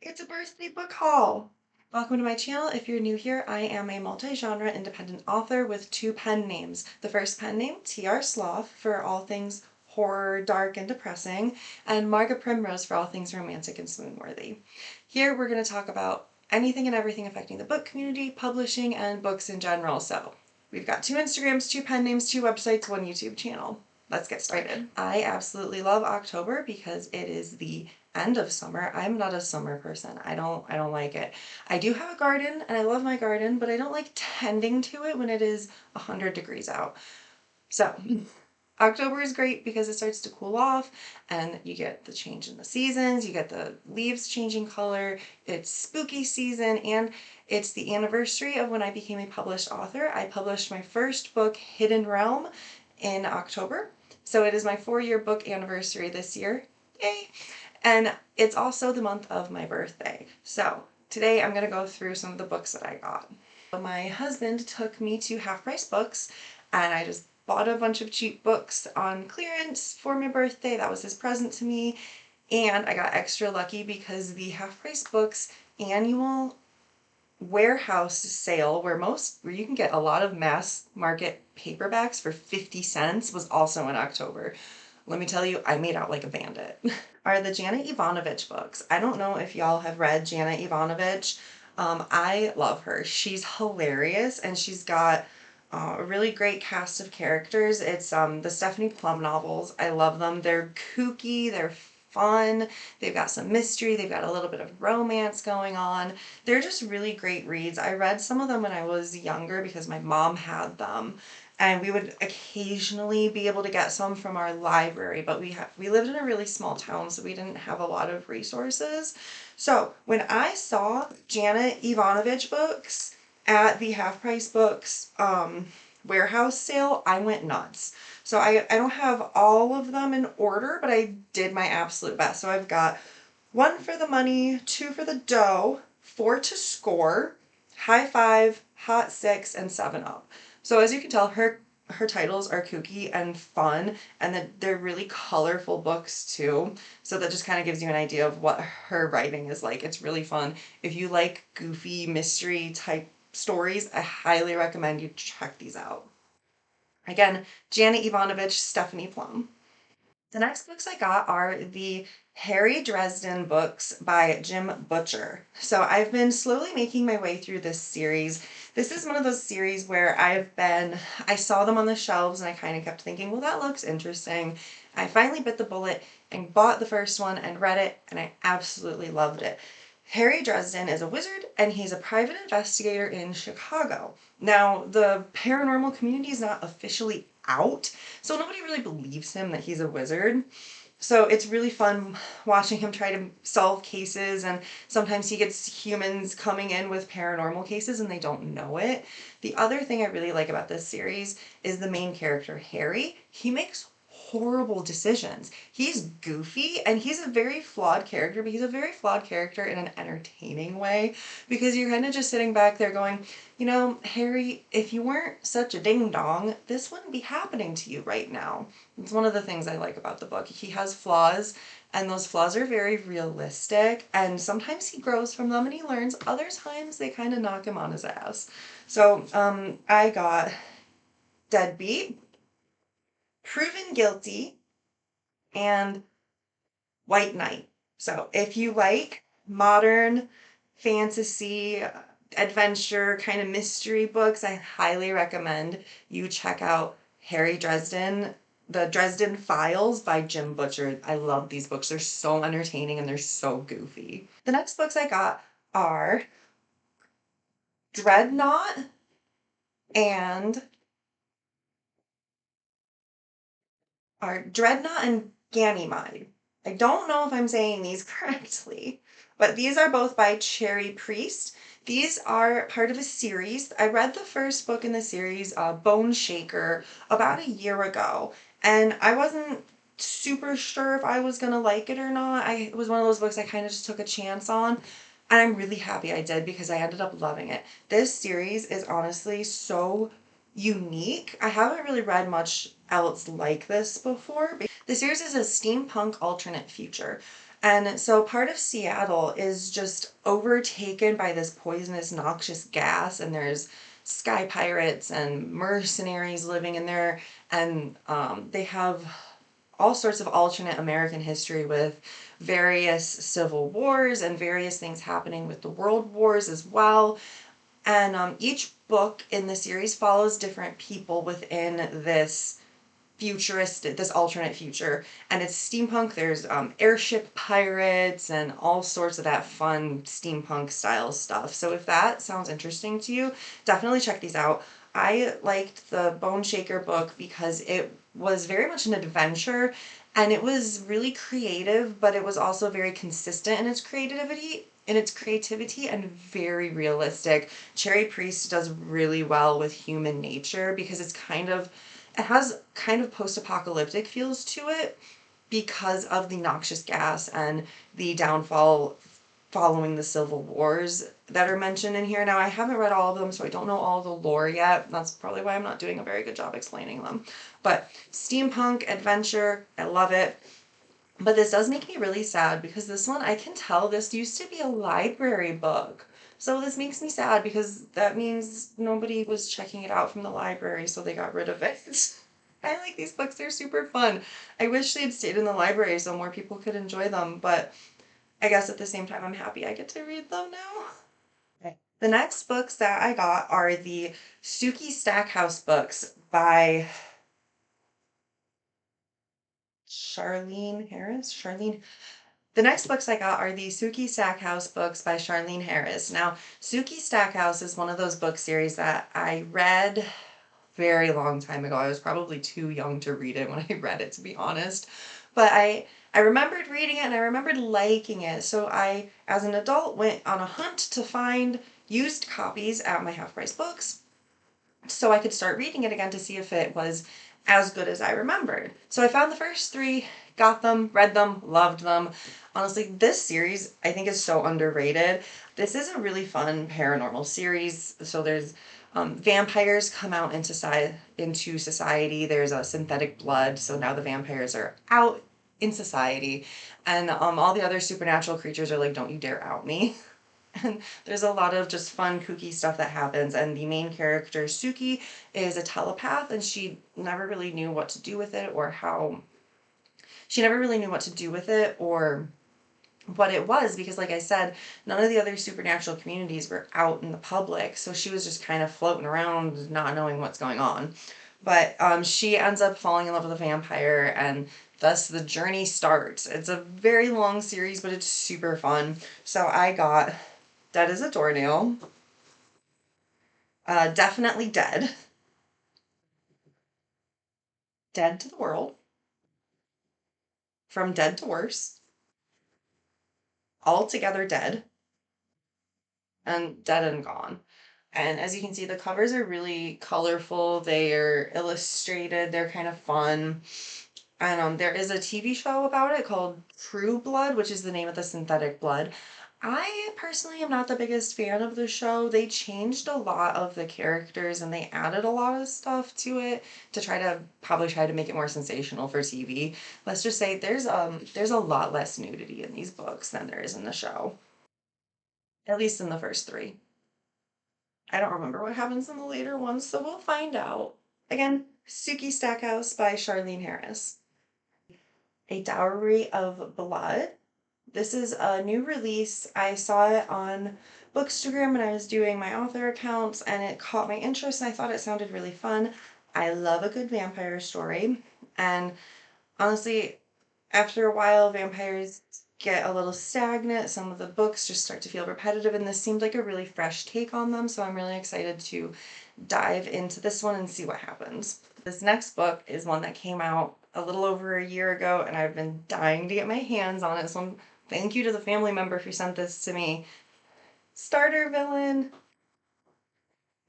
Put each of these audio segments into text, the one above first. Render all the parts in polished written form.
It's a birthday book haul! Welcome to my channel. If you're new here, I am a multi-genre independent author with two pen names. The first pen name, T.R. Sloth, for all things horror, dark, and depressing, and Marga Primrose for all things romantic and swoon-worthy. Here we're going to talk about anything and everything affecting the book community, publishing, and books in general. So we've got two Instagrams, two pen names, two websites, one YouTube channel. Let's get started. I absolutely love October because it is the end of summer. I'm not a summer person. I don't like it. I do have a garden and I love my garden, but I don't like tending to it when it is 100 degrees out. So October is great because it starts to cool off and you get the change in the seasons, you get the leaves changing color, it's spooky season, and it's the anniversary of when I became a published author. I published my first book, Hidden Realm, in October. So it is my 4-year book anniversary this year. Yay! And it's also the month of my birthday. So today I'm going to go through some of the books that I got. So my husband took me to Half Price Books and I just bought a bunch of cheap books on clearance for my birthday. That was his present to me. And I got extra lucky because the Half Price Books annual warehouse sale where you can get a lot of mass market paperbacks for 50 cents was also in October. Let me tell you, I made out like a bandit. Are the Janet Evanovich books. I don't know if y'all have read Janet Evanovich. I love her. She's hilarious and she's got a really great cast of characters. It's the Stephanie Plum novels. I love them. They're kooky, they're fun, they've got some mystery, they've got a little bit of romance going on. They're just really great reads. I read some of them when I was younger because my mom had them. And we would occasionally be able to get some from our library, but we lived in a really small town, so we didn't have a lot of resources. So when I saw Janet Evanovich books at the Half Price Books warehouse sale, I went nuts. So I don't have all of them in order, but I did my absolute best. So I've got 1 for the money, 2 for the dough, 4 to score, high 5, hot 6, and 7 up. So as you can tell, her titles are kooky and fun, and that they're really colorful books too. So that just kind of gives you an idea of what her writing is like. It's really fun. If you like goofy mystery type stories, I highly recommend you check these out. Again, Janet Evanovich, Stephanie Plum. The next books I got are the Harry Dresden books by Jim Butcher. So I've been slowly making my way through this series. This is one of those series where I saw them on the shelves and I kind of kept thinking, well, that looks interesting. I finally bit the bullet and bought the first one and read it, and I absolutely loved it. Harry Dresden is a wizard and he's a private investigator in Chicago. Now, the paranormal community is not officially out, so nobody really believes him that he's a wizard. So it's really fun watching him try to solve cases, and sometimes he gets humans coming in with paranormal cases and they don't know it. The other thing I really like about this series is the main character, Harry. He makes horrible decisions. He's goofy and he's a very flawed character, but he's a very flawed character in an entertaining way, because you're kind of just sitting back there going, you know, Harry, if you weren't such a ding dong, this wouldn't be happening to you right now. It's one of the things I like about the book. He has flaws, and those flaws are very realistic, and sometimes he grows from them and he learns. Other times they kind of knock him on his ass. So I got Deadbeat, Proven Guilty, and White Knight. So if you like modern fantasy, adventure, kind of mystery books, I highly recommend you check out Harry Dresden, the Dresden Files by Jim Butcher. I love these books. They're so entertaining and they're so goofy. The next books I got are Dreadnought and Ganymede. I don't know if I'm saying these correctly, but these are both by Cherie Priest. These are part of a series. I read the first book in the series, Bone Shaker, about a year ago, and I wasn't super sure if I was going to like it or not. It was one of those books I kind of just took a chance on, and I'm really happy I did because I ended up loving it. This series is honestly so unique. I haven't really read much else like this before. The series is a steampunk alternate future, And so part of Seattle is just overtaken by this poisonous, noxious gas, and there's sky pirates and mercenaries living in there, and they have all sorts of alternate American history with various civil wars and various things happening with the world wars as well. And each book in the series follows different people within this futuristic, this alternate future, and it's steampunk. There's airship pirates and all sorts of that fun steampunk style stuff. So if that sounds interesting to you, definitely check these out. I liked the Bone Shaker book because it was very much an adventure, and it was really creative, but it was also very consistent in its creativity and very realistic. Cherie Priest does really well with human nature because it has kind of post-apocalyptic feels to it because of the noxious gas and the downfall following the civil wars that are mentioned in here. Now, I haven't read all of them, so I don't know all the lore yet. That's probably why I'm not doing a very good job explaining them. But steampunk adventure, I love it. But this does make me really sad because this one, I can tell this used to be a library book. So this makes me sad because that means nobody was checking it out from the library, so they got rid of it. I like these books, they're super fun. I wish they'd stayed in the library so more people could enjoy them, but I guess at the same time, I'm happy I get to read them now. Okay. The next books that I got are the Sookie Stackhouse books by Charlaine Harris. Charlaine. The next books I got are the Sookie Stackhouse books by Charlaine Harris. Now, Sookie Stackhouse is one of those book series that I read very long time ago. I was probably too young to read it when I read it, to be honest. But I remembered reading it and I remembered liking it. So I, as an adult, went on a hunt to find used copies at my Half Price Books so I could start reading it again to see if it was as good as I remembered. So I found the first three, got them, read them, loved them. Honestly, this series I think is so underrated. This is a really fun paranormal series. So there's vampires come out into society. There's a synthetic blood, so now the vampires are out in society, and all the other supernatural creatures are like, "Don't you dare out me!" And there's a lot of just fun, kooky stuff that happens. And the main character, Sookie, is a telepath, and she never really knew what to do with it or how. She never really knew what to do with it or what it was because, like I said, none of the other supernatural communities were out in the public. So she was just kind of floating around, not knowing what's going on. But she ends up falling in love with a vampire, and thus the journey starts. It's a very long series, but it's super fun. So I got Dead as a Doornail, Definitely Dead, Dead to the World, From Dead to Worse, Altogether Dead, and Dead and Gone. And as you can see, the covers are really colorful. They are illustrated. They're kind of fun. And there is a TV show about it called True Blood, which is the name of the synthetic blood. I personally am not the biggest fan of the show. They changed a lot of the characters and they added a lot of stuff to it to try to make it more sensational for TV. Let's just say there's a lot less nudity in these books than there is in the show. At least in the first three. I don't remember what happens in the later ones, so we'll find out. Again, Sookie Stackhouse by Charlaine Harris. A Dowery of Blood. This is a new release. I saw it on Bookstagram when I was doing my author accounts and it caught my interest and I thought it sounded really fun. I love a good vampire story. And honestly, after a while, vampires get a little stagnant. Some of the books just start to feel repetitive, and this seemed like a really fresh take on them, so I'm really excited to dive into this one and see what happens. This next book is one that came out a little over a year ago, and I've been dying to get my hands on it, so thank you to the family member who sent this to me. Starter Villain.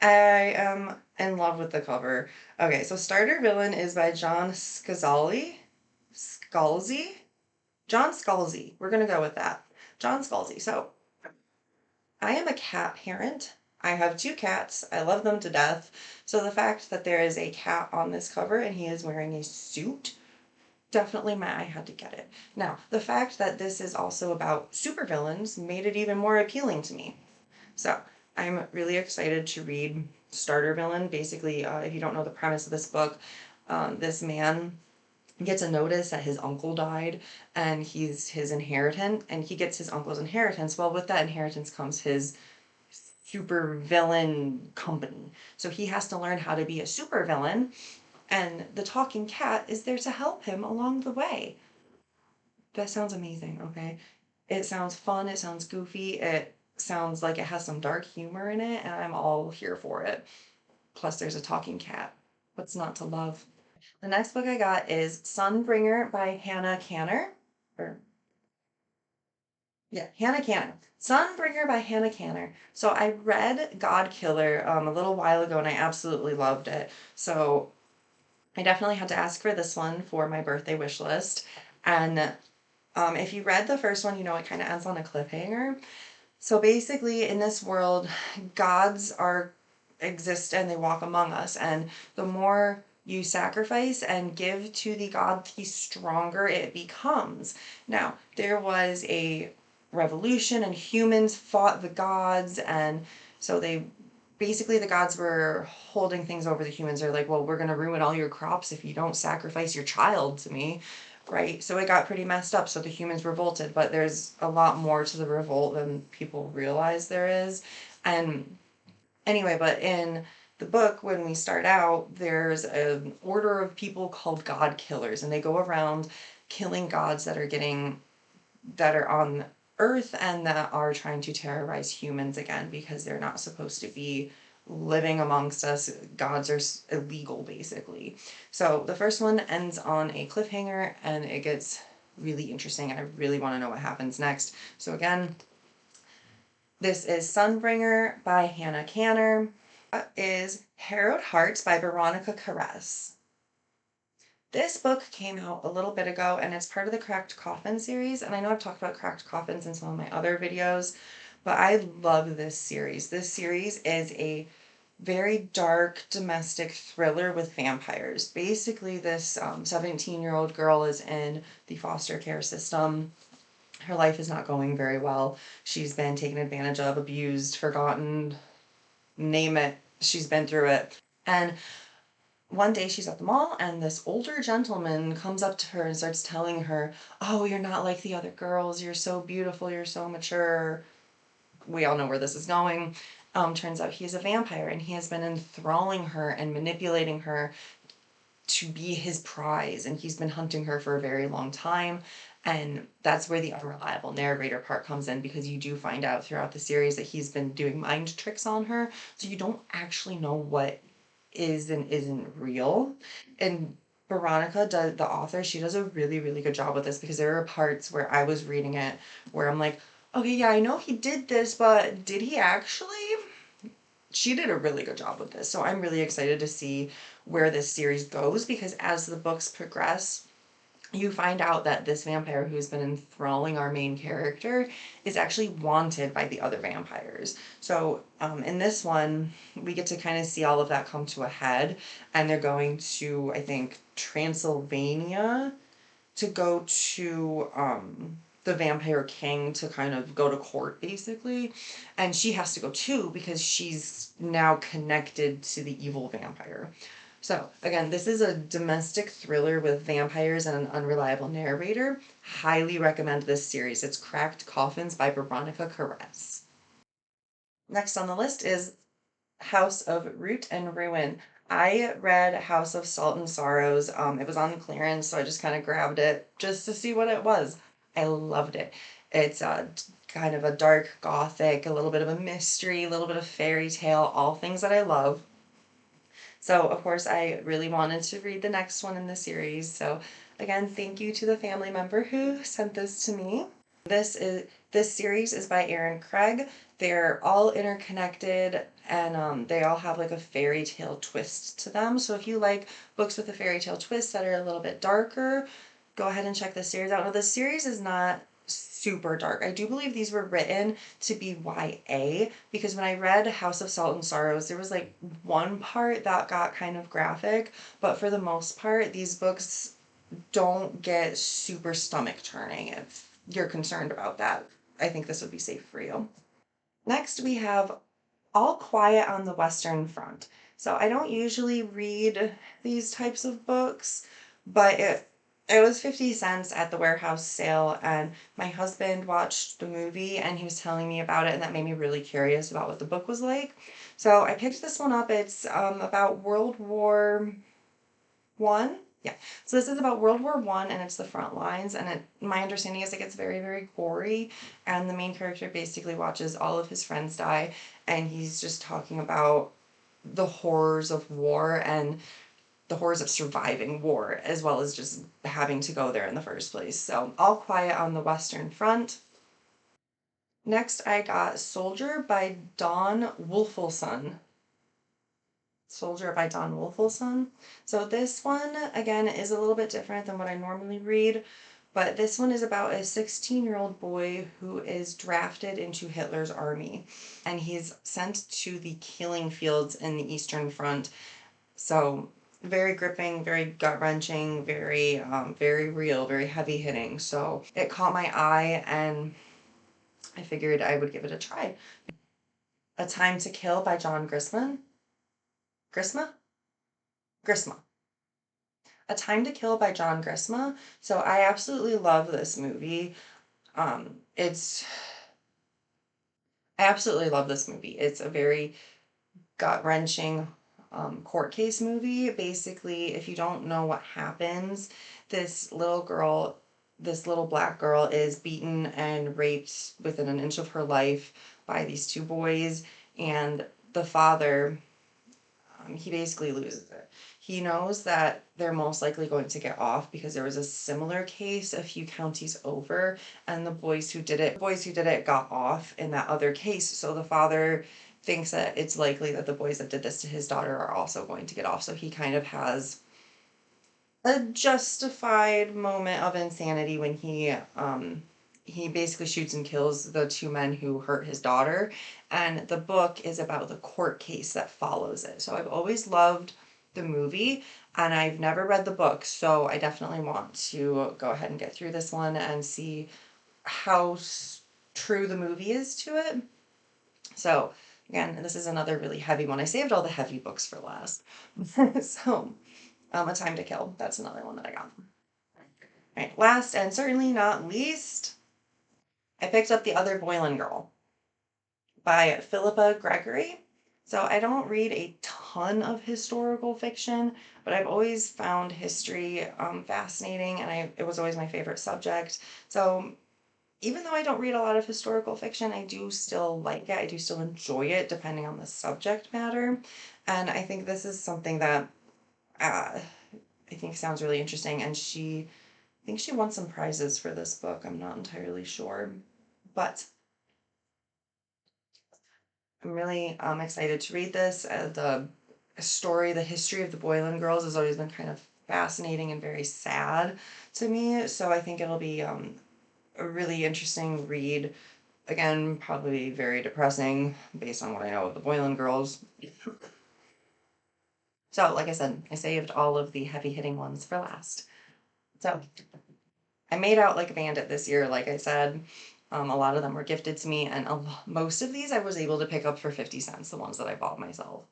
I am in love with the cover. Okay, so Starter Villain is by John Scalzi. Scalzi? John Scalzi. We're going to go with that. John Scalzi. So, I am a cat parent. I have two cats. I love them to death. So the fact that there is a cat on this cover and he is wearing a suit definitely meant I had to get it. Now, the fact that this is also about supervillains made it even more appealing to me. So, I'm really excited to read Starter Villain. Basically, if you don't know the premise of this book, this man gets a notice that his uncle died and he's his inheritant, and he gets his uncle's inheritance. Well, with that inheritance comes his super villain company. So he has to learn how to be a super villain, and the talking cat is there to help him along the way. That sounds amazing, okay? It sounds fun, it sounds goofy, it sounds like it has some dark humor in it, and I'm all here for it. Plus, there's a talking cat. What's not to love? The next book I got is Sunbringer by Hannah Canner. Or, yeah, Hannah Canner. Sunbringer by Hannah Canner. So I read God Killer a little while ago and I absolutely loved it. So I definitely had to ask for this one for my birthday wish list. And if you read the first one, you know it kind of ends on a cliffhanger. So basically, in this world, gods are exist and they walk among us, and the more you sacrifice and give to the god, the stronger it becomes. Now, there was a revolution, and humans fought the gods, and so they basically the gods were holding things over the humans. They're like, well, we're going to ruin all your crops if you don't sacrifice your child to me, right? So it got pretty messed up. So the humans revolted, but there's a lot more to the revolt than people realize there is. And anyway, but in the book, when we start out, there's an order of people called God Killers, and they go around killing gods that are on Earth and that are trying to terrorize humans again because they're not supposed to be living amongst us. Gods are illegal, basically. So the first one ends on a cliffhanger, and it gets really interesting, and I really want to know what happens next. So again, this is Sunbringer by Hannah Canner. Is Harrowed Hearts by Beronika Caress. This book came out a little bit ago and it's part of the Cracked Coffin series. And I know I've talked about Cracked Coffins in some of my other videos, but I love this series. This series is a very dark domestic thriller with vampires. Basically, this 17-year-old girl is in the foster care system. Her life is not going very well. She's been taken advantage of, abused, forgotten, name it. She's been through it. And one day she's at the mall and this older gentleman comes up to her and starts telling her, oh, you're not like the other girls. You're so beautiful. You're so mature. We all know where this is going. Turns out he's a vampire and he has been enthralling her and manipulating her to be his prize. And he's been hunting her for a very long time. And that's where the unreliable narrator part comes in, because you do find out throughout the series that he's been doing mind tricks on her. So you don't actually know what is and isn't real. And Veronica, the author, she does a really, really good job with this, because there are parts where I was reading it where I'm like, okay, yeah, I know he did this, but did he actually? She did a really good job with this. So I'm really excited to see where this series goes, because as the books progress, you find out that this vampire who's been enthralling our main character is actually wanted by the other vampires. So in this one, we get to kind of see all of that come to a head, and they're going to, I think, Transylvania to go to the vampire king to kind of go to court, basically. And she has to go too, because she's now connected to the evil vampire. So, again, this is a domestic thriller with vampires and an unreliable narrator. Highly recommend this series. It's Cracked Coffins by Beronika Caress. Next on the list is House of Root and Ruin. I read House of Salt and Sorrows. It was on clearance, so I just kind of grabbed it just to see what it was. I loved it. It's kind of a dark gothic, a little bit of a mystery, a little bit of fairy tale, all things that I love. So, of course, I really wanted to read the next one in the series. So, again, thank you to the family member who sent this to me. This series is by Aaron Craig. They're all interconnected, and they all have like a fairy tale twist to them. So if you like books with a fairy tale twist that are a little bit darker, go ahead and check this series out. Now, this series is not super dark. I do believe these were written to be YA, because when I read House of Salt and Sorrows, there was like one part that got kind of graphic, but for the most part, these books don't get super stomach turning if you're concerned about that. I think this would be safe for you. Next, we have All Quiet on the Western Front. So I don't usually read these types of books, but it was 50 cents at the warehouse sale, and my husband watched the movie and he was telling me about it, and that made me really curious about what the book was like. So I picked this one up. It's about World War One. Yeah. So this is about World War One, and it's the front lines. And my understanding is it gets very, very gory. And the main character basically watches all of his friends die, and he's just talking about the horrors of war and the horrors of surviving war, as well as just having to go there in the first place. So All Quiet on the Western Front. Next, I got Soldier by Dawn Wolfson. Soldier by Dawn Wilffson. So this one, again, is a little bit different than what I normally read, but this one is about a 16-year-old boy who is drafted into Hitler's army, and he's sent to the killing fields in the Eastern Front. So very gripping, very gut-wrenching, very real, very heavy-hitting. So it caught my eye, and I figured I would give it a try. A Time to Kill by John Grisham. Grisma? Grisma. A Time to Kill by John Grisham. So I absolutely love this movie. It's I absolutely love this movie. It's a very gut-wrenching court case movie. Basically, if you don't know what happens, this little black girl is beaten and raped within an inch of her life by these two boys, and the father, he basically loses it. He knows that they're most likely going to get off because there was a similar case a few counties over, and the boys who did it got off in that other case. So the father thinks that it's likely that the boys that did this to his daughter are also going to get off. So he kind of has a justified moment of insanity when he basically shoots and kills the two men who hurt his daughter, and the book is about the court case that follows it. So I've always loved the movie, and I've never read the book, so I definitely want to go ahead and get through this one and see how true the movie is to it. So again, this is another really heavy one. I saved all the heavy books for last. So A Time to Kill, that's another one that I got. All right, last and certainly not least, I picked up The Other Boylen Girl by Philippa Gregory. So I don't read a ton of historical fiction, but I've always found history fascinating, and it was always my favorite subject. So even though I don't read a lot of historical fiction, I do still like it. I do still enjoy it, depending on the subject matter. And I think this is something that I think sounds really interesting. And I think she won some prizes for this book. I'm not entirely sure, but I'm really excited to read this. The history of the Boylen girls has always been kind of fascinating and very sad to me. So I think it'll be a really interesting read. Again, probably very depressing based on what I know of the Boylen girls. So, like I said, I saved all of the heavy-hitting ones for last. So, I made out like a bandit this year, like I said. A lot of them were gifted to me, and most of these I was able to pick up for 50 cents, the ones that I bought myself.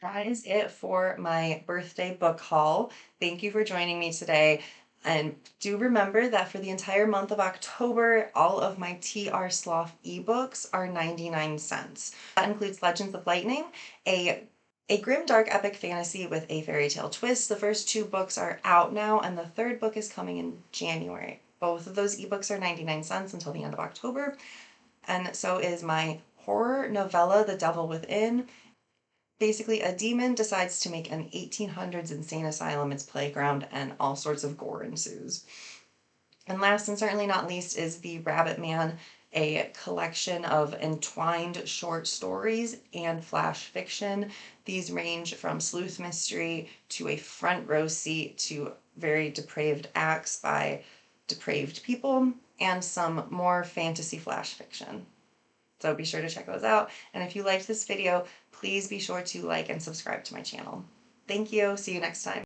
That is it for my birthday book haul. Thank you for joining me today. And do remember that for the entire month of October, all of my T.R. Sloth ebooks are 99 cents. That includes Legends of Lightning, a grim, dark, epic fantasy with a fairy tale twist. The first two books are out now, and the third book is coming in January. Both of those ebooks are 99 cents until the end of October. And so is my horror novella, The Devil Within. Basically, a demon decides to make an 1800s insane asylum its playground, and all sorts of gore ensues. And last and certainly not least is The Rabbit Man, a collection of entwined short stories and flash fiction. These range from sleuth mystery to a front row seat to very depraved acts by depraved people, and some more fantasy flash fiction. So be sure to check those out. And if you liked this video, please be sure to like and subscribe to my channel. Thank you. See you next time.